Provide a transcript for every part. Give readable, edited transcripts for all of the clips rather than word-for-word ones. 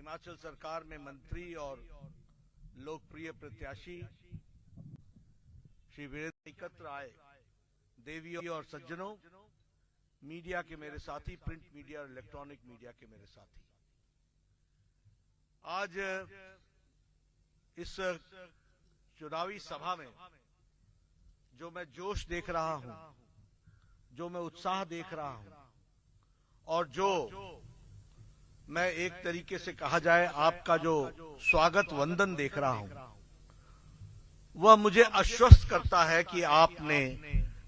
हिमाचल सरकार में मंत्री और लोकप्रिय प्रत्याशी श्री वीरेंद्र एकत्र आए। देवियों और सज्जनों, मीडिया के मेरे साथी, प्रिंट मीडिया और इलेक्ट्रॉनिक मीडिया के मेरे साथी, आज इस चुनावी सभा में जो मैं जोश देख रहा हूं, जो मैं उत्साह देख रहा हूं और जो मैं एक तरीके से कहा जाए आपका जो स्वागत वंदन देख रहा हूं, वह मुझे आश्वस्त करता है कि आपने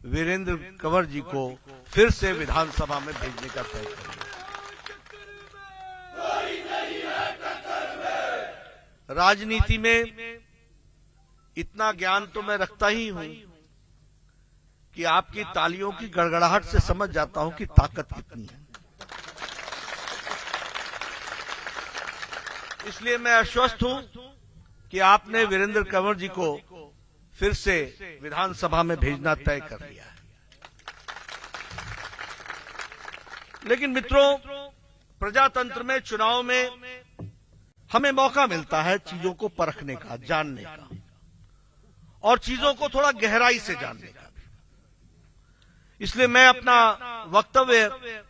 वीरेंद्र कंवर जी को फिर से विधानसभा में भेजने का तय कर लिया। राजनीति में इतना ज्ञान तो मैं रखता ही हूं कि आपकी तालियों की गड़गड़ाहट से समझ जाता हूं कि ताकत कितनी है। इसलिए मैं आश्वस्त हूं कि आपने वीरेंद्र कंवर जी को फिर से विधानसभा में भेजना तय कर लिया है। लेकिन मित्रों, प्रजातंत्र में, चुनाव में हमें मौका मिलता है चीजों को परखने का, जानने का और चीजों को थोड़ा गहराई से जानने का। इसलिए मैं अपना वक्तव्य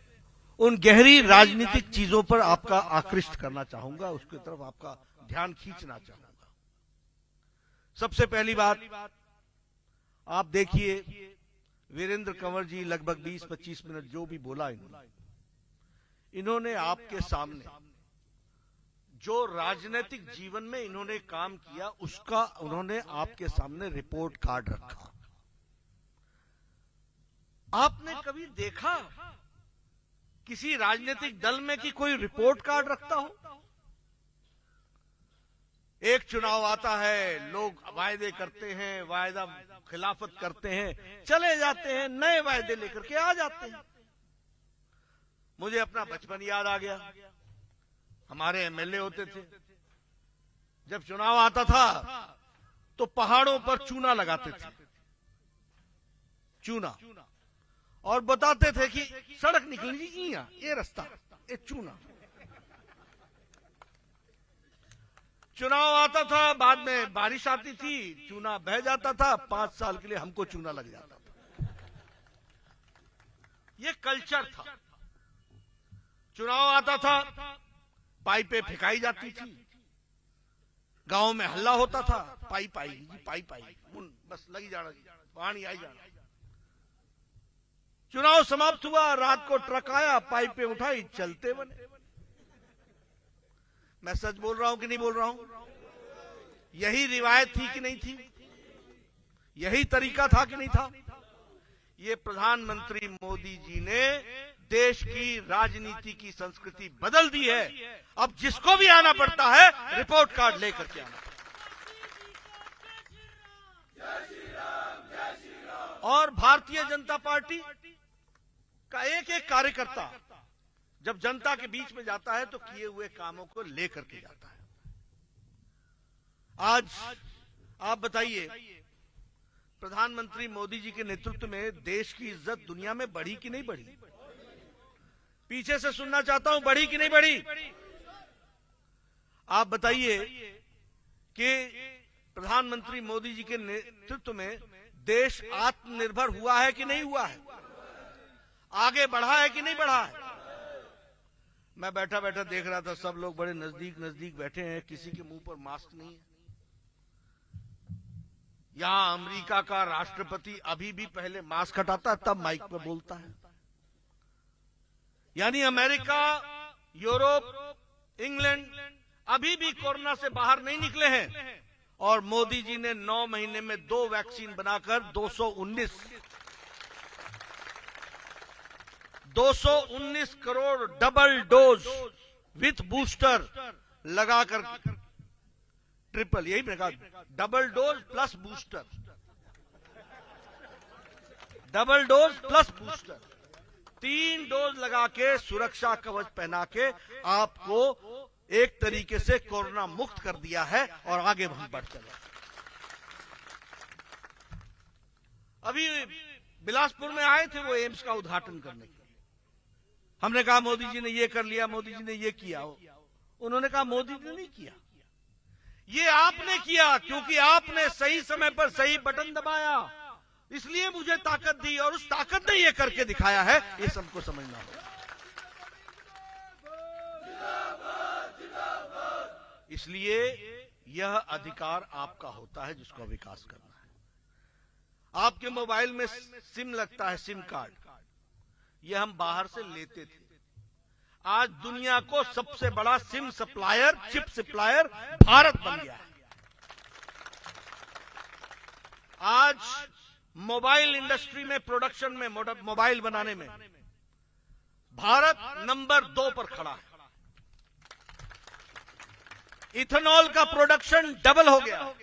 उन गहरी राजनीतिक चीजों पर आपका आकृष्ट करना चाहूंगा, उसकी तरफ आपका ध्यान खींचना चाहूंगा। सबसे पहली बात, आप देखिए वीरेंद्र कंवर जी लगभग 20-25 मिनट जो भी बोला इन्होंने आपके सामने जो राजनीतिक जीवन में इन्होंने काम किया उसका उन्होंने आपके सामने रिपोर्ट कार्ड रखा। आपने कभी देखा किसी राजनीतिक दल में कि कोई रिपोर्ट कार्ड रखता हो? एक चुनाव आता है, लोग वायदे करते हैं, वायदा खिलाफत करते हैं, चले जाते हैं, नए वायदे लेकर के आ जाते हैं। मुझे अपना बचपन याद आ गया। हमारे एमएलए होते थे, जब चुनाव आता था तो पहाड़ों पर चूना लगाते थे, चूना, और बताते थे कि सड़क निकलनी ये रास्ता, ये चूना। चुनाव आता था, बाद में बारिश आती थी, चूना बह जाता था, 5 साल के लिए हमको चूना लग जाता था। ये कल्चर था। चुनाव आता था, पाइपें फेंकाई जाती थी, गांव में हल्ला होता था, पाइप आई, बस लगी जाना, पानी आई जाना। चुनाव समाप्त हुआ, रात को ट्रक आया, पाइपें उठाई, चलते बने। मैं सच बोल रहा हूं कि नहीं बोल रहा हूं? यही रिवायत थी कि नहीं थी? यही तरीका था कि नहीं था? ये प्रधानमंत्री मोदी जी ने देश की राजनीति की संस्कृति बदल दी है। अब जिसको भी आना पड़ता है रिपोर्ट कार्ड लेकर के आना पड़ता। और भारतीय जनता पार्टी का एक एक कार्यकर्ता जब जनता के बीच में जाता है तो किए हुए कामों को लेकर के जाता है। आज आप बताइए, प्रधानमंत्री मोदी जी के नेतृत्व में देश की इज्जत दुनिया में बढ़ी कि नहीं बढ़ी? पीछे से सुनना चाहता हूं, बढ़ी कि नहीं बढ़ी? आप बताइए कि प्रधानमंत्री मोदी जी के नेतृत्व में देश आत्मनिर्भर हुआ है कि नहीं हुआ है? आगे बढ़ा है कि नहीं बढ़ा है? मैं बैठा बैठा देख रहा था, सब लोग बड़े नजदीक बैठे हैं, किसी के मुंह पर मास्क नहीं है। यहां अमेरिका का राष्ट्रपति अभी भी पहले मास्क हटाता है, तब माइक पर बोलता है। यानी अमेरिका, यूरोप, इंग्लैंड अभी भी कोरोना से बाहर नहीं निकले हैं। और मोदी जी ने 9 महीने में 2 वैक्सीन बनाकर 219 crore double dose with booster लगाकर, ट्रिपल, यही मैंने कहा, double dose plus booster, double dose plus booster, 3 dose लगा के सुरक्षा कवच पहना के आपको एक तरीके से कोरोना मुक्त कर दिया है और आगे हम बढ़ चले। अभी बिलासपुर में आए थे वो एम्स का उद्घाटन करने के लिए। हमने कहा मोदी जी ने ये कर लिया, मोदी जी ने ये किया। उन्होंने कहा मोदी ने नहीं किया, ये आपने किया, क्योंकि आपने सही समय पर सही बटन दबाया, इसलिए मुझे ताकत दी, और उस ताकत ने ये करके दिखाया है, ये सबको समझना होगा। इसलिए यह अधिकार आपका होता है जिसको विकास करना है। आपके मोबाइल में सिम लगता है, सिम कार्ड, यह हम बाहर से लेते थे। आज दुनिया को सबसे बड़ा SIM supplier, chip supplier Bharat बन गया है। आज मोबाइल इंडस्ट्री में, प्रोडक्शन में, मोबाइल बनाने में भारत नंबर 2 पर खड़ा है। इथेनॉल का प्रोडक्शन डबल हो गया,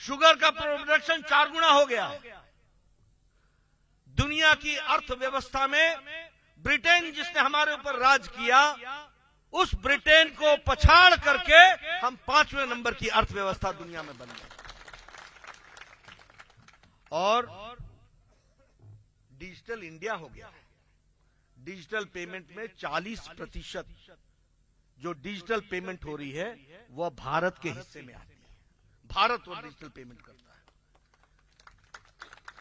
शुगर का प्रोडक्शन 4 गुना हो गया। दुनिया की अर्थव्यवस्था में ब्रिटेन, जिसने हमारे ऊपर राज किया, उस ब्रिटेन को पछाड़ करके हम 5वें नंबर की अर्थव्यवस्था दुनिया में बन गए। और डिजिटल इंडिया हो गया। डिजिटल पेमेंट में 40% जो डिजिटल पेमेंट हो रही है वह भारत के हिस्से में आती है। भारत वो डिजिटल पेमेंट करता है।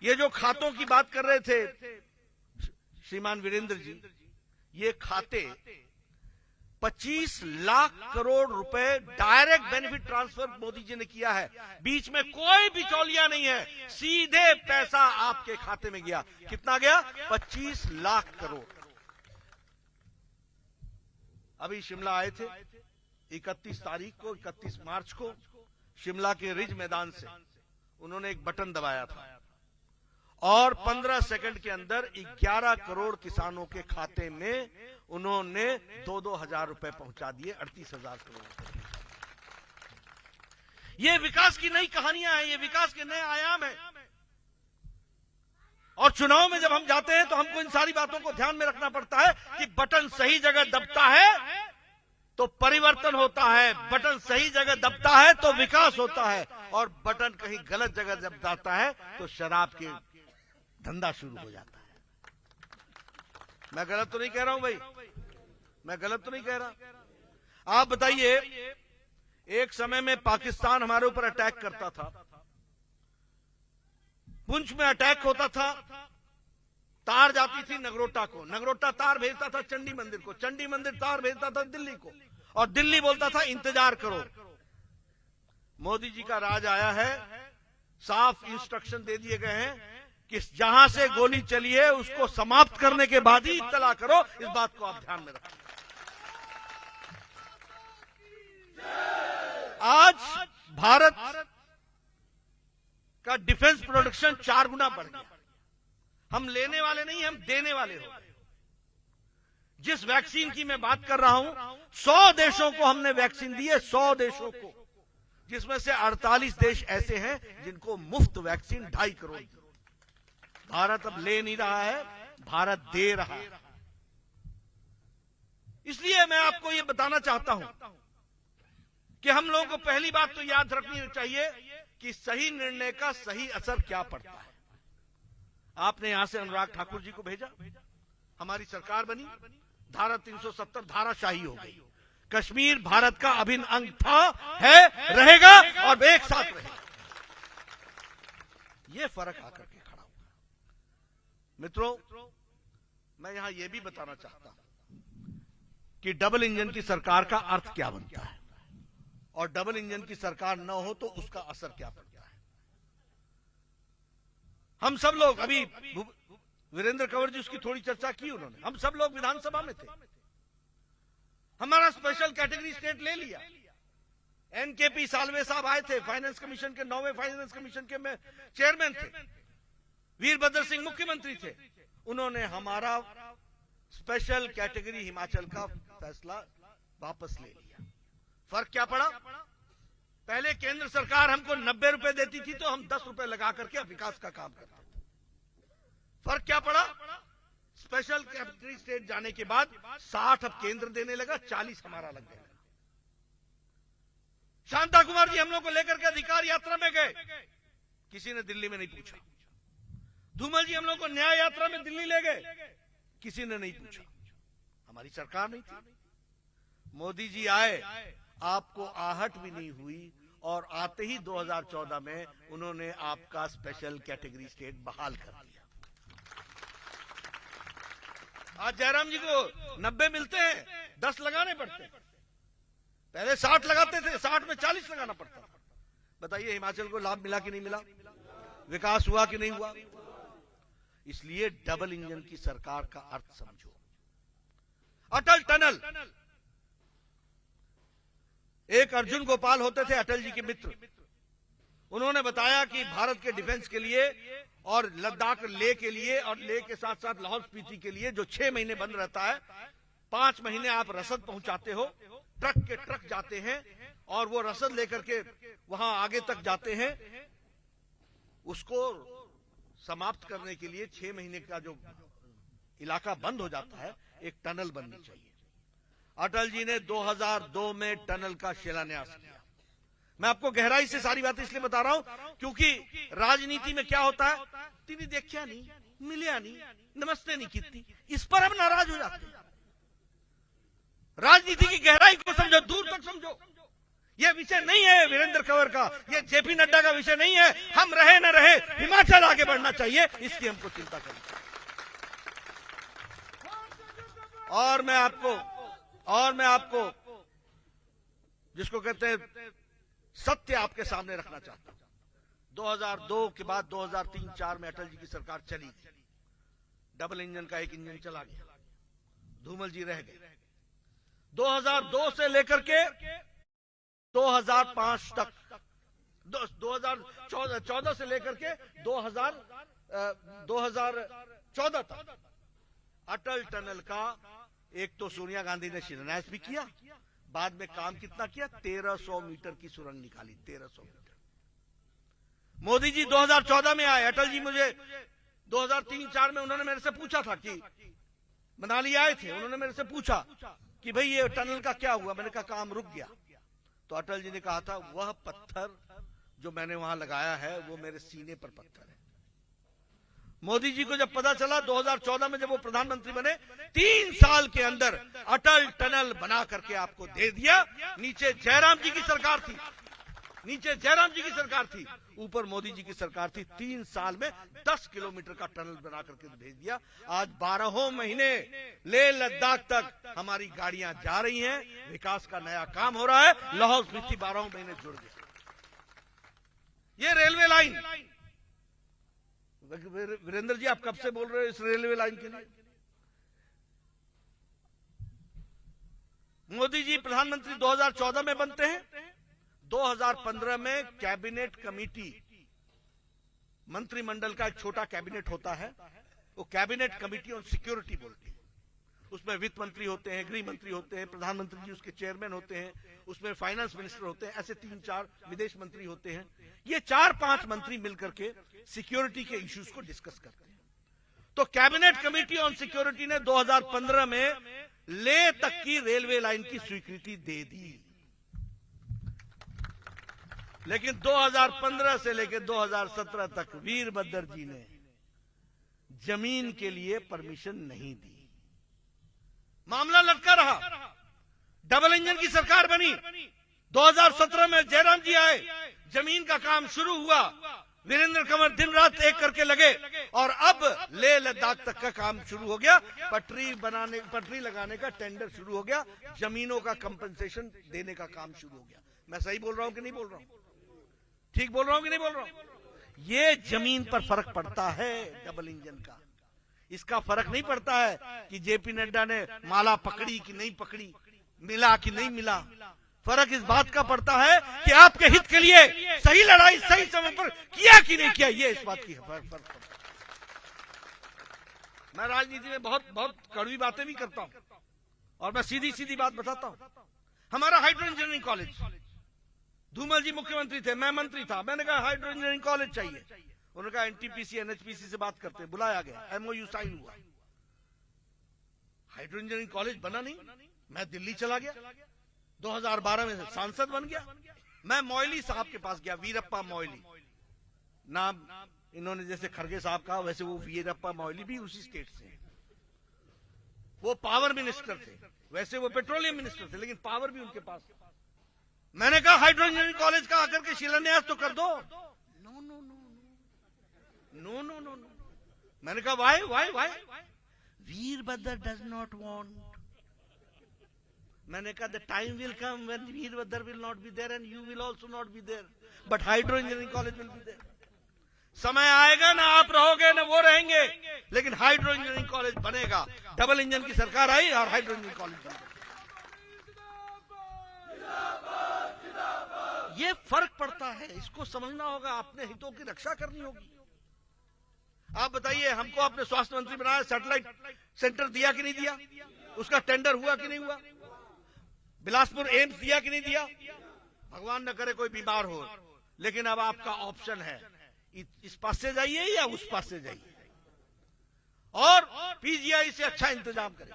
ये जो खातों की बात कर रहे थे श्रीमान वीरेंद्र जी, ये खाते 25 लाख करोड़ रुपए direct benefit transfer Modi ji ने किया है। बीच में कोई बिचौलिया नहीं है, सीधे पैसा आपके खाते में गया। कितना गया? 25 लाख करोड़। अभी शिमला आए थे 31 तारीख को, 31 मार्च को शिमला के रिज मैदान से उन्होंने एक बटन दबाया था और 15 सेकंड के अंदर 11 करोड़ किसानों के खाते में उन्होंने 2-2 हजार रुपए पहुंचा दिए, 38,000 करोड़ रुपए। ये विकास की नई कहानियां हैं, ये विकास के नए आयाम हैं। और चुनाव में जब हम जाते हैं तो हमको इन सारी बातों को ध्यान में रखना पड़ता है कि बटन सही जगह दबता है तो परिवर्तन होता है, बटन सही जगह दबता है तो विकास होता है, और बटन कहीं गलत जगह जब दबता है तो शराब के धंधा शुरू हो जाता है। मैं गलत तो नहीं कह रहा हूं भाई, मैं गलत तो नहीं कह रहा। आप बताइए, एक समय में पाकिस्तान हमारे ऊपर अटैक करता था, पुंछ में अटैक होता था, तार जाती थी नगरोटा को, नगरोटा तार भेजता था चंडी मंदिर को, चंडी मंदिर तार भेजता था दिल्ली को, और दिल्ली बोलता था इंतजार करो। मोदी जी का राज आया है, साफ इंस्ट्रक्शन दे दिए गए हैं कि जहां से गोली चली है उसको समाप्त करने के बाद ही इत्तला करो। इस बात को आप ध्यान में रखें। आज भारत का डिफेंस प्रोडक्शन 4 गुना बढ़ गया। हम लेने वाले नहीं, हम देने वाले हो। जिस वैक्सीन की मैं बात कर रहा हूं, 100 देशों को हमने वैक्सीन दी है, 100 देशों को, जिसमें से 48 देश ऐसे हैं जिनको मुफ्त वैक्सीन 2.5 करोड़। भारत अब ले नहीं रहा है, भारत दे रहा है। इसलिए मैं आपको यह बताना चाहता हूं कि हम लोगों को पहली बात तो याद रखनी चाहिए कि सही निर्णय का सही असर क्या पड़ता है। आपने यहां से अनुराग ठाकुर जी को भेजा, हमारी सरकार बनी, धारा 370 धाराशाही हो गई। कश्मीर भारत का अभिन्न अंग था, है, रहेगा और एक साथ रहेगा। यह फर्क आकर के खड़ा हुआ। मित्रों, मैं यहां यह भी बताना चाहता हूं कि डबल इंजन की सरकार का अर्थ क्या बनता है, और डबल इंजन की सरकार न हो तो उसका असर क्या पड़ता है। हम सब लोग, अभी वीरेंद्र कंवर जी उसकी थोड़ी चर्चा की उन्होंने, हम सब लोग विधानसभा में थे, हमारा स्पेशल कैटेगरी स्टेट ले लिया। एनकेपी सालवे साहब आए थे, फाइनेंस कमीशन के 9वें फाइनेंस कमीशन के में चेयरमैन थे, वीरभद्र सिंह मुख्यमंत्री थे, उन्होंने हमारा स्पेशल कैटेगरी हिमाचल का फैसला वापस ले लिया। फर्क क्या पड़ा? पहले केंद्र सरकार हमको 90 रुपए देती थी तो हम 10 रुपए लगा करके विकास का काम करते थे। फर्क क्या पड़ा? स्पेशल कैटेगरी स्टेट जाने के बाद 60 अब केंद्र देने लगा, 40 हमारा लग गया। शांता कुमार जी हम लोग को लेकर के अधिकार यात्रा में गए, किसी ने दिल्ली में नहीं पूछा। धूमल जी हम लोग को न्याय यात्रा में दिल्ली ले गए, किसी ने नहीं पूछा। हमारी सरकार नहीं थी। मोदी जी आए, आपको आहट भी नहीं हुई और आते ही 2014 में उन्होंने आपका स्पेशल कैटेगरी स्टेट बहाल कर दिया। आज जयराम जी को 90 मिलते हैं, 10 लगाने पड़ते हैं। पहले 60 लगाते थे, 60 में 40 लगाना पड़ता था। बताइए हिमाचल को लाभ मिला कि नहीं मिला, विकास हुआ कि नहीं हुआ? इसलिए डबल इंजन की सरकार का अर्थ समझो। अटल टनल, एक अर्जुन गोपाल होते थे अटल जी के मित्र, उन्होंने बताया कि भारत के डिफेंस के लिए और लद्दाख लेह के लिए और लेह के साथ साथ लाहौल स्पीति के लिए जो 6 महीने बंद रहता है, 5 महीने आप रसद पहुंचाते हो, ट्रक के ट्रक जाते हैं और वो रसद लेकर के वहां आगे तक जाते हैं। उसको समाप्त करने के लिए 6 महीने का जो इलाका बंद हो जाता है, एक टनल बननी चाहिए। अटल जी ने 2002 में टनल का शिलान्यास किया। मैं आपको गहराई से सारी बातें इसलिए बता रहा हूं क्योंकि राजनीति में क्या होता है, तीनी देखा नहीं, मिलिया नहीं, नमस्ते नहीं की, इस पर हम नाराज हो जाते हैं। राजनीति की गहराई को समझो, दूर तक समझो। यह विषय नहीं है वीरेंद्र कंवर का, यह जेपी नड्डा का विषय नहीं है। हम रहे न रहे, हिमाचल आगे बढ़ना चाहिए, इसकी हमको चिंता करनी चाहिए। और मैं आपको जिसको कहते हैं सत्य आपके सामने रखना चाहता हूं। 2002 के बाद 2003-4 में अटल जी की सरकार चली थी, डबल इंजन का एक इंजन चला गया, धूमल जी रह गए। 2002 से लेकर के 2005 तक, 2014 से लेकर के 2014 तक अटल टनल का एक तो सोनिया गांधी ने शिलान्यास भी किया, बाद में काम कितना किया, 1300 मीटर की सुरंग निकाली, 1300 मीटर। मोदी जी 2014 में आए, अटल जी मुझे 2003-4 में उन्होंने मेरे से पूछा था कि मनाली आए थे, उन्होंने मेरे से पूछा कि भाई ये टनल का क्या हुआ, मैंने कहा काम रुक गया। तो अटल जी ने कहा था वह पत्थर जो मैंने वहां लगाया है वो मेरे सीने पर पत्थर है। मोदी जी को जब पता चला 2014 में जब वो प्रधानमंत्री बने, 3 साल के अंदर अटल टनल बना करके आपको दे दिया। नीचे जयराम जी की सरकार थी, ऊपर मोदी जी की सरकार थी। 3 साल में 10 किलोमीटर का टनल बना करके भेज दिया। आज 12 महीने लेह लद्दाख तक हमारी गाड़ियां जा रही हैं, विकास का नया काम हो रहा है, लाहौल स्पीति 12 महीने जुड़ गया। ये रेलवे लाइन, वीरेंद्र जी आप कब से बोल रहे हो इस रेलवे लाइन के लिए? मोदी जी प्रधानमंत्री 2014 में बनते हैं, 2015 में कैबिनेट कमेटी, मंत्रिमंडल का एक छोटा कैबिनेट होता है, वो कैबिनेट कमेटी ऑन सिक्योरिटी बोलती है। उसमें वित्त मंत्री होते हैं, गृह मंत्री होते हैं, प्रधानमंत्री जी उसके चेयरमैन होते हैं, उसमें फाइनेंस मिनिस्टर होते हैं, ऐसे 3-4 विदेश मंत्री होते हैं। ये 4-5 मंत्री मिलकर के सिक्योरिटी के इश्यूज को डिस्कस करते हैं। तो कैबिनेट कमेटी ऑन सिक्योरिटी ने 2015 में लेह तक की रेलवे लाइन की स्वीकृति दे दी, लेकिन 2015 से लेकर 2017 तक वीरभद्र जी ने जमीन के लिए परमिशन नहीं दी। मामला लटका रहा। डबल इंजन की सरकार बनी, 2017 में जयराम जी आए, जमीन का काम शुरू हुआ, वीरेंद्र कंवर दिन रात एक करके लगे और अब लेह लद्दाख तक का काम शुरू हो गया। पटरी लगाने का टेंडर शुरू हो गया, जमीनों का कंपनसेशन देने का काम शुरू हो गया। मैं सही बोल रहा हूं कि नहीं बोल रहा हूं? ठीक बोल रहा हूं कि नहीं बोल रहा हूं? ये जमीन पर फर्क पड़ता है डबल इंजन का। इसका फर्क नहीं पड़ता है कि जेपी नड्डा ने माला पकड़ी कि नहीं पकड़ी, मिला कि नहीं मिला। फर्क इस बात का पड़ता है कि आपके हित के लिए सही लड़ाई सही समय पर किया कि नहीं किया, ये इस बात की फर्क पड़ता है। मैं राजनीति में बहुत कड़वी बातें भी करता हूं और मैं सीधी सीधी बात बताता हूं। हमारा हाइड्रो इंजीनियरिंग कॉलेज, धूमल जी मुख्यमंत्री थे, मैं मंत्री था, मैंने कहा हाइड्रो इंजीनियरिंग कॉलेज चाहिए। उन्होंने कहा एनटीपीसी एनएचपीसी से बात करते, बुलाया गया, एमओयू साइन हुआ, हाइड्रो इंजीनियरिंग कॉलेज बना नहीं। मैं दिल्ली चला गया, 2012 में सांसद बन गया। मैं मौली साहब के पास गया, वीरप्पा मौली नाम, इन्होंने जैसे खड़गे साहब कहा वैसे वो वीरप्पा मौली भी उसी स्टेट से, वो पावर मिनिस्टर थे। वैसे वो पेट्रोलियम मिनिस्टर थे, लेकिन पावर भी उनके पास। मैंने कहा हाइड्रो इंजीनियरिंग कॉलेज का आकर के शिलान्यास तो कर दो। No no no no no no no. मैंने कहा why why why? Virbhadra does not want. मैंने कहा the time will come when Virbhadra will not be there and you will also not be there, but hydro engineering college will be there. समय आएगा ना आप रहोगे ना वो रहेंगे, लेकिन हाइड्रो इंजीनियरिंग कॉलेज बनेगा। डबल इंजन की सरकार आई और हाइड्रो इंजीनियरिंग कॉलेज बनेगा। ये फर्क पड़ता है, इसको समझना होगा, अपने हितों की रक्षा करनी होगी। आप बताइए, हमको अपने स्वास्थ्य मंत्री बनाया, सैटेलाइट सेंटर दिया कि नहीं दिया? उसका टेंडर हुआ कि नहीं हुआ? बिलासपुर एम्स दिया कि नहीं दिया? भगवान न करे कोई बीमार हो, लेकिन अब आपका ऑप्शन है, इस पास से जाइए या उस पास से जाइए, और पीजीआई से अच्छा इंतजाम करें।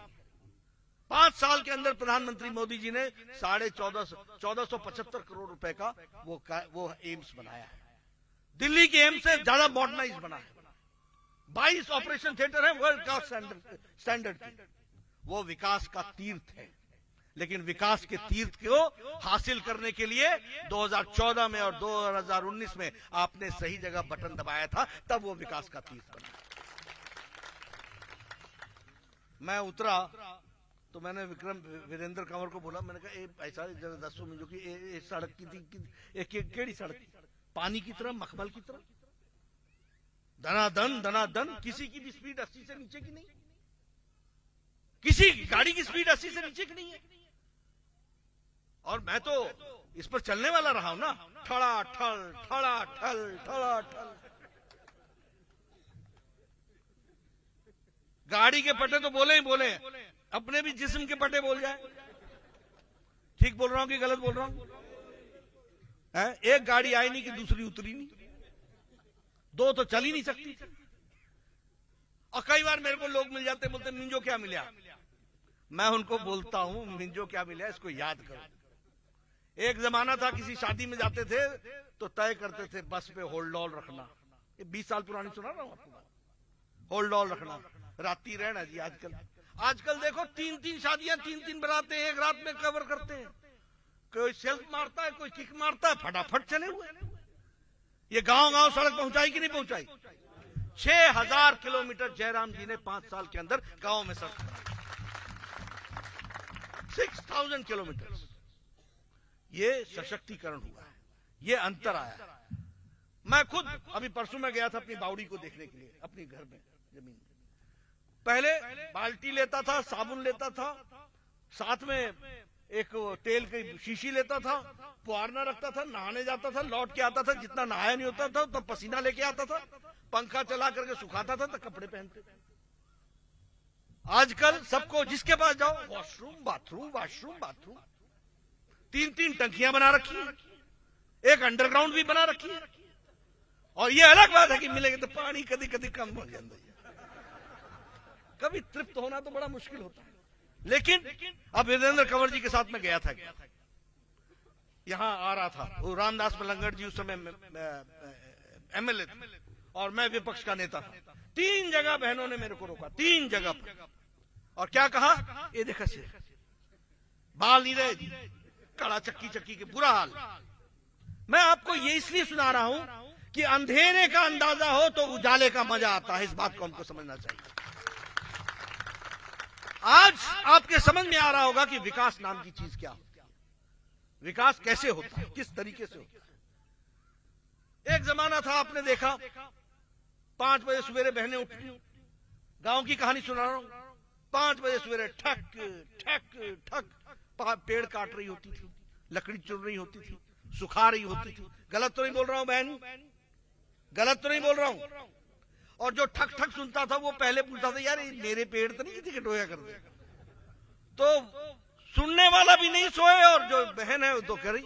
5 साल के अंदर प्रधानमंत्री मोदी जी ने 1475 करोड़ रुपए का वो एम्स बनाया है। दिल्ली के एम्स से ज्यादा मॉडर्नाइज बना है। 22 ऑपरेशन थिएटर है वर्ल्ड क्लास स्टैंडर्ड के। वो विकास का तीर्थ है, लेकिन विकास के तीर्थ को हासिल करने के लिए 2014 में और 2019 में आपने सही जगह बटन दबाया था, तब वो विकास का तीर्थ बना। मैं उतरा तो मैंने वीरेंद्र कंवर को बोला, मैंने कहा ऐसा जरा दसो मुझे कि सड़क की थी, केड़ी सड़क थी? पानी की तरह, मखमल की तरह, दनादन। किसी की भी स्पीड 80 से नीचे की नहीं, किसी गाड़ी की स्पीड 80 से नीचे की नहीं है। और मैं तो इस पर चलने वाला रहा हूं ना, ठड़ा ठल। गाड़ी के पटे तो बोले ही बोले, अपने भी जिस्म के पटे बोल जाए। ठीक बोल रहा हूं कि गलत बोल रहा हूं? एक गाड़ी आई नहीं कि दूसरी उतरी नहीं, दो तो चल ही नहीं सकती। और कई बार मेरे को लोग मिल जाते, बोलते मिंजो क्या मिला? मैं उनको बोलता हूं, मिंजो क्या मिला इसको याद करो। एक जमाना था, किसी शादी में जाते थे तो तय करते थे बस पे होल्ड ऑल रखना। ये 20 साल पुरानी सुना रहा हूं आपको, होल्ड ऑल रखना, राती रहना जी। आजकल देखो 3-3 शादियां, 3-3 बरातें एक रात में कवर करते हैं। कोई सेल्फ मारता है, कोई किक मारता है, फटाफट चले हुए। ये गांव सड़क पहुंचाई कि नहीं पहुंचाई? 6000 किलोमीटर जयराम जी ने 5 साल के अंदर गांव में सड़क, 6000 किलोमीटर। ये सशक्तिकरण हुआ है, ये अंतर आया है। मैं खुद अभी परसों में गया था अपनी बावड़ी को देखने के लिए, अपने घर में जमीन में। पहले बाल्टी लेता था, साबुन लेता था, साथ में एक तेल की शीशी लेता था, पुआरना रखता था, नहाने जाता था, लौट के आता था, जितना नहाया नहीं होता था तो पसीना लेके आता था, पंखा चला करके सुखाता था तो कपड़े पहनते थे। आजकल सबको जिसके पास जाओ, वॉशरूम बाथरूम, वॉशरूम बाथरूम, 3-3 टंकियां बना रखी है, एक अंडरग्राउंड भी बना रखी है। और ये अलग बात है कि मिलेगा तो पानी कभी कभी कम हो जाता है, कभी तृप्त होना तो बड़ा मुश्किल होता है। लेकिन अब वीरेंद्र कंवर जी के साथ में गया था, यहां आ रहा था, वो रामदास मलंगड़ जी उस समय एमएलए थे और मैं विपक्ष का नेता था। 3 जगह बहनों ने मेरे को रोका, 3 जगह पर, और क्या कहा? ये देखा से बाल नहीं रहे जी, कड़ा चक्की के बुरा हाल। मैं आपको ये इसलिए सुना रहा हूं कि अंधेरे का अंदाजा हो तो उजाले का मजा आता है। इस बात को हमको समझना चाहिए। आज आपके समझ में आ रहा होगा कि विकास नाम की चीज क्या होती है, विकास कैसे होता है, किस तरीके से होता है। एक जमाना था, आपने देखा 5 बजे सवेरे बहनें उठती, गांव की कहानी सुना रहा हूं, 5 बजे सवेरे ठक ठक ठक पेड़ काट रही होती थी, लकड़ी चुन रही होती थी, सुखा रही होती थी। गलत तो नहीं बोल रहा हूं बहन, गलत तो नहीं बोल रहा हूं। और जो ठक ठक सुनता था वो पहले पूछता था, यार मेरे पेड़ तो नहीं किसी के टोया कर दे। तो सुनने वाला भी नहीं सोए, और जो बहन है वो तो कह रही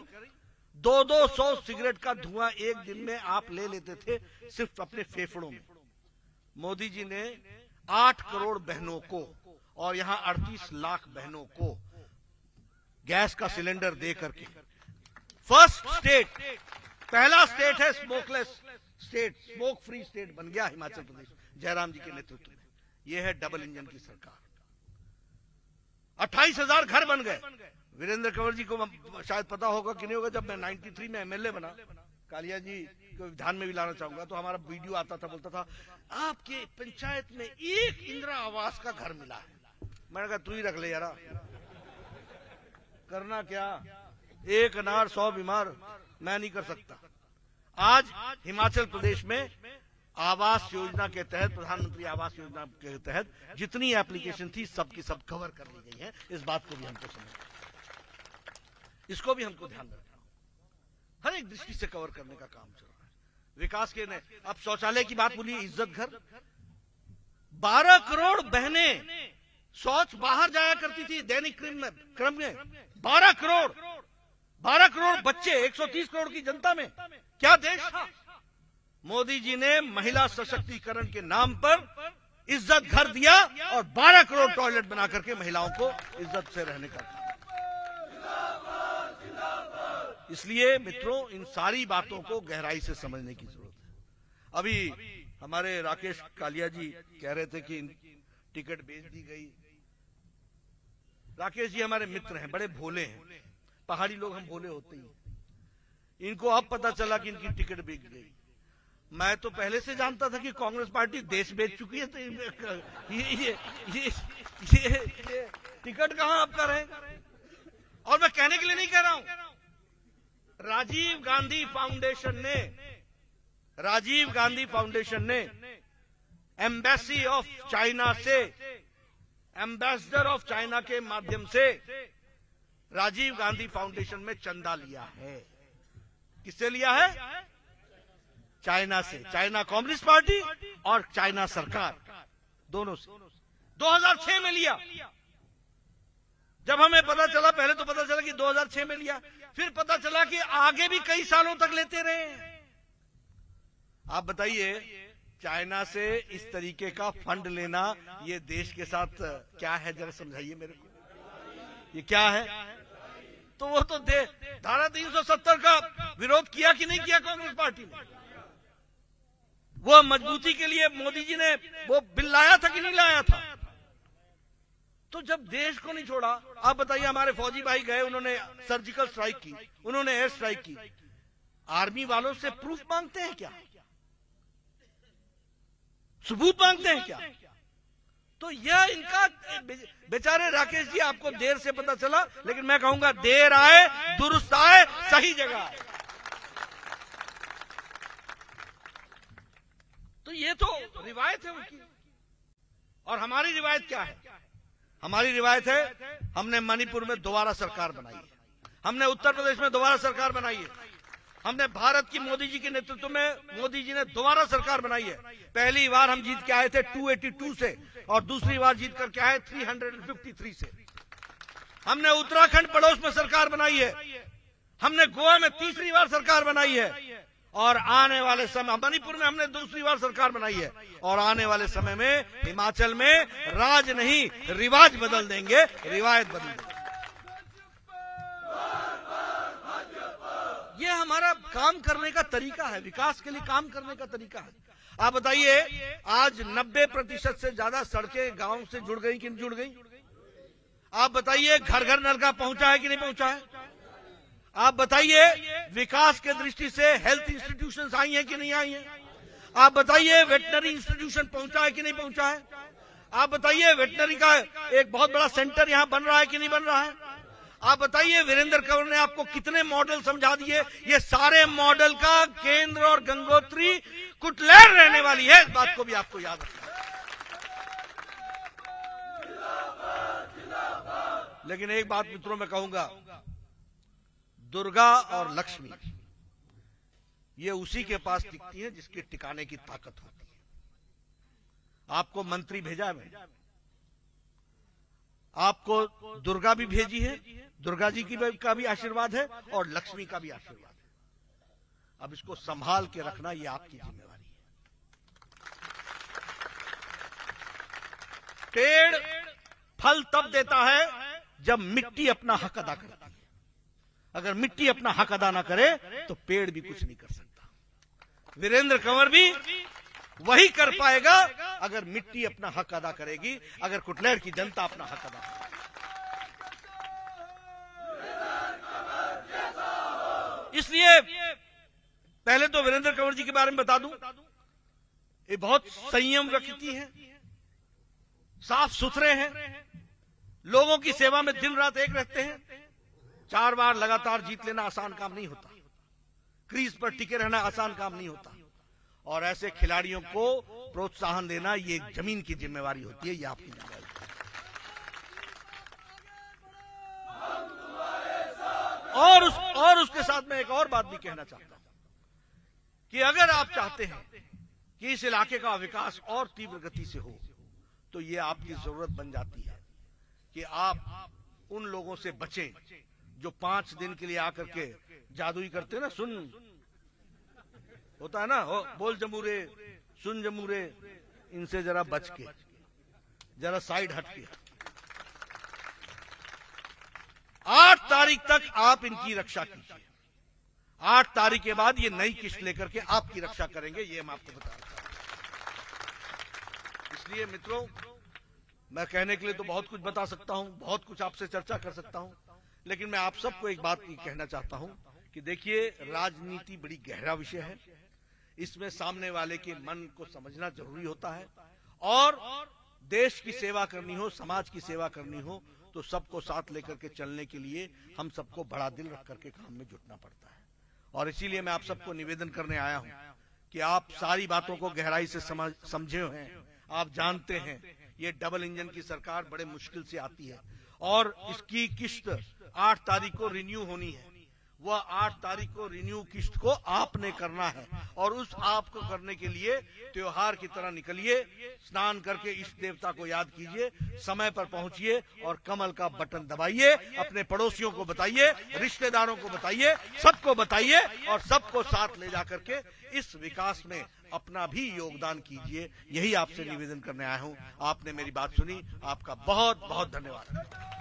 200 सिगरेट का धुआं एक दिन में आप ले लेते थे सिर्फ अपने फेफड़ों में। मोदी जी ने 8 करोड़ बहनों को और यहां 38 लाख बहनों को गैस का सिलेंडर दे करके फर्स्ट स्टेट, पहला स्टेट है smokeless state, smoke free state बन गया हिमाचल प्रदेश, जयराम जी के नेतृत्व में। यह है डबल इंजन की सरकार। 28,000 घर बन गए। वीरेंद्र कंवर जी को शायद पता होगा कि नहीं होगा, जब मैं 93 में एमएलए बना, कालिया जी को ध्यान में भी लाना चाहूंगा, तो हमारा वीडियो आता था, बोलता था आपके पंचायत में एक इंदिरा आवास का घर मिला है। मैंने कहा तू ही रख ले यारा, करना क्या, एक अनार 100 बीमार, मैं नहीं कर सकता। आज हिमाचल प्रदेश में आवास योजना के तहत, प्रधानमंत्री आवास योजना के तहत जितनी एप्लीकेशन थी सबकी सब कवर कर ली गई है। इस बात को भी हमको समझना, इसको भी हमको ध्यान रखना, हर एक दृष्टि से कवर करने का काम चल रहा है विकास के ने। अब शौचालय की बात बोली, इज्जत घर, 12 करोड़ बहनें शौच बाहर जाया करती थी दैनिक क्रम में, 12 करोड़ बच्चे 130 करोड़ की जनता में, क्या देश था। मोदी जी ने महिला सशक्तिकरण के नाम पर इज्जत घर दिया और 12 करोड़ टॉयलेट बना करके महिलाओं को इज्जत से रहने का काम। इसलिए मित्रों, इन सारी बातों को गहराई से समझने की जरूरत है। अभी हमारे राकेश कालिया जी कह रहे थे कि टिकट बेच दी गई। राकेश जी हमारे मित्र हैं, बड़े भोले हैं, पहाड़ी लोग हम भोले होते ही। इनको अब पता चला कि इनकी टिकट बिक गई। मैं तो पहले से जानता था कि कांग्रेस पार्टी देश बेच चुकी है, तो ये टिकट कहां आपका रहेगा। और मैं कहने के लिए नहीं कह रहा हूं, राजीव गांधी फाउंडेशन ने एम्बेसी ऑफ चाइना से, एम्बेसडर ऑफ चाइना के माध्यम से राजीव गांधी फाउंडेशन में चंदा लिया है। किससे लिया है? चाइना से, चाइना कम्युनिस्ट पार्टी और चाइना सरकार, दोनों से 2006 में लिया। जब हमें पता चला, पहले तो पता चला कि 2006 में लिया, फिर पता चला कि आगे भी कई सालों तक लेते रहे। आप बताइए, चाइना से इस तरीके का फंड लेना, ये देश के साथ क्या है, जरा समझाइए मेरे को, ये क्या है। तो वो तो धारा 370 का विरोध किया कि नहीं किया कांग्रेस पार्टी ने। वो मजबूती के लिए मोदी जी ने वो बिल लाया था कि नहीं लाया था। तो जब देश को नहीं छोड़ा, आप बताइए, हमारे फौजी भाई गए, उन्होंने सर्जिकल स्ट्राइक की, उन्होंने एयर स्ट्राइक की, आर्मी वालों से प्रूफ मांगते हैं क्या, सबूत मांगते हैं क्या। तो यह इनका, बेचारे राकेश जी आपको देर से पता चला, लेकिन मैं कहूंगा देर आए दुरुस्त आए, सही जगह आए। तो ये तो रिवायत है उनकी। और हमारी रिवायत क्या है? हमारी रिवायत है, हमने मणिपुर में दोबारा सरकार बनाई है, हमने उत्तर प्रदेश में दोबारा सरकार बनाई है, हमने भारत की मोदी जी के नेतृत्व में मोदी जी ने दोबारा सरकार बनाई है। पहली बार हम जीत के आए थे 282 से, और दूसरी बार जीत करके आए 353 से। हमने उत्तराखंड पड़ोस में सरकार बनाई है, हमने गोवा में तीसरी बार सरकार बनाई है, और आने वाले समय मणिपुर में हमने दूसरी बार सरकार बनाई है, और आने वाले समय में हिमाचल में राज नहीं रिवाज बदल देंगे, रिवायत बदल देंगे। ये हमारा काम करने का तरीका है, विकास के लिए काम करने का तरीका है। आप बताइए, आज 90% से ज्यादा सड़कें गांव से जुड़ गई कि नहीं जुड़ गई? आप बताइए, घर घर नल का पहुंचा है कि नहीं पहुंचा है? आप बताइए, विकास के दृष्टि से हेल्थ इंस्टीट्यूशंस आई हैं कि नहीं आई हैं? आप बताइए, वेटनरी इंस्टीट्यूशन पहुंचा है कि नहीं पहुंचा है? आप बताइए, वेटनरी का एक बहुत बड़ा सेंटर यहां बन रहा है कि नहीं बन रहा है? आप बताइए, वीरेंद्र कंवर ने आपको कितने मॉडल समझा दिए। ये सारे मॉडल का केंद्र और गंगोत्री कुटलैर रहने वाली है, इस बात को भी आपको याद रखना। लेकिन एक बात मित्रों मैं कहूंगा, दुर्गा और लक्ष्मी ये उसी के पास टिकती है जिसके टिकाने की ताकत होती है। आपको मंत्री भेजा है, आपको दुर्गा भी भेजी है, दुर्गा जी का भी आशीर्वाद है और लक्ष्मी का भी आशीर्वाद है। अब इसको संभाल के रखना ये आपकी जिम्मेवारी है। पेड़ फल तब देता है जब मिट्टी अपना हक अदा करती है। अगर मिट्टी अपना हक अदा ना करे तो पेड़ भी कुछ नहीं कर सकता। वीरेंद्र कंवर भी वही कर पाएगा अगर मिट्टी अपना हक अदा करेगी, अगर कुटलैर की जनता अपना हक अदा करेगी। इसलिए पहले तो वीरेंद्र कंवर जी के बारे में बता दूं, ये बहुत संयम व्यक्ति हैं, साफ सुथरे हैं, लोगों की सेवा में दिन रात एक रहते हैं। 4 बार लगातार जीत लेना आसान काम नहीं होता, क्रीज पर टिके रहना आसान काम नहीं होता, और ऐसे खिलाड़ियों को प्रोत्साहन देना ये जमीन की जिम्मेवारी होती है, ये आपकी जिम्मेवारी है। और उसके साथ में एक और बात भी कहना चाहता हूं कि अगर आप चाहते हैं कि इस इलाके का विकास और तीव्र गति से हो, तो ये आपकी जरूरत बन जाती है कि आप उन लोगों से बचें जो 5 दिन के लिए आकर के जादुई करते हैं ना, सुन होता है ना, बोल जमूरे सुन जमूरे, इनसे जरा बच के, जरा साइड हट के। 8 तारीख तक आप इनकी रक्षा कीजिए, 8 तारीख के बाद ये नई किस्त लेकर के आपकी रक्षा करेंगे, ये हम आपको बता रहे हैं। इसलिए मित्रों, मैं कहने के लिए तो बहुत कुछ बता सकता हूं, बहुत कुछ आपसे चर्चा कर सकता हूं, लेकिन मैं आप सबको एक बात कहना चाहता हूं कि देखिए, राजनीति बड़ी गहरा विषय है, इसमें सामने वाले के मन को समझना जरूरी होता है, और देश की सेवा करनी हो, समाज की सेवा करनी हो, तो सबको साथ लेकर के चलने के लिए हम सबको बड़ा दिल रख करके काम में जुटना पड़ता है। और इसीलिए मैं आप सबको निवेदन करने आया हूं कि आप सारी बातों को गहराई से समझे हैं। आप जानते हैं ये डबल इंजन की सरकार बड़े मुश्किल से आती है, और इसकी किस्त 8 तारीख को रिन्यू होनी है। वह 8 तारीख को रिन्यू किस्त को आपने करना है, और उस आप को करने के लिए त्योहार की तरह निकलिए, स्नान करके इष्ट देवता को याद कीजिए, समय पर पहुंचिए और कमल का बटन दबाइए, अपने पड़ोसियों को बताइए, रिश्तेदारों को बताइए, सबको बताइए, और सबको साथ ले जाकर के इस विकास में अपना भी योगदान कीजिए। यही आपसे निवेदन करने आया हूं। आपने मेरी बात सुनी, आपका बहुत बहुत धन्यवाद।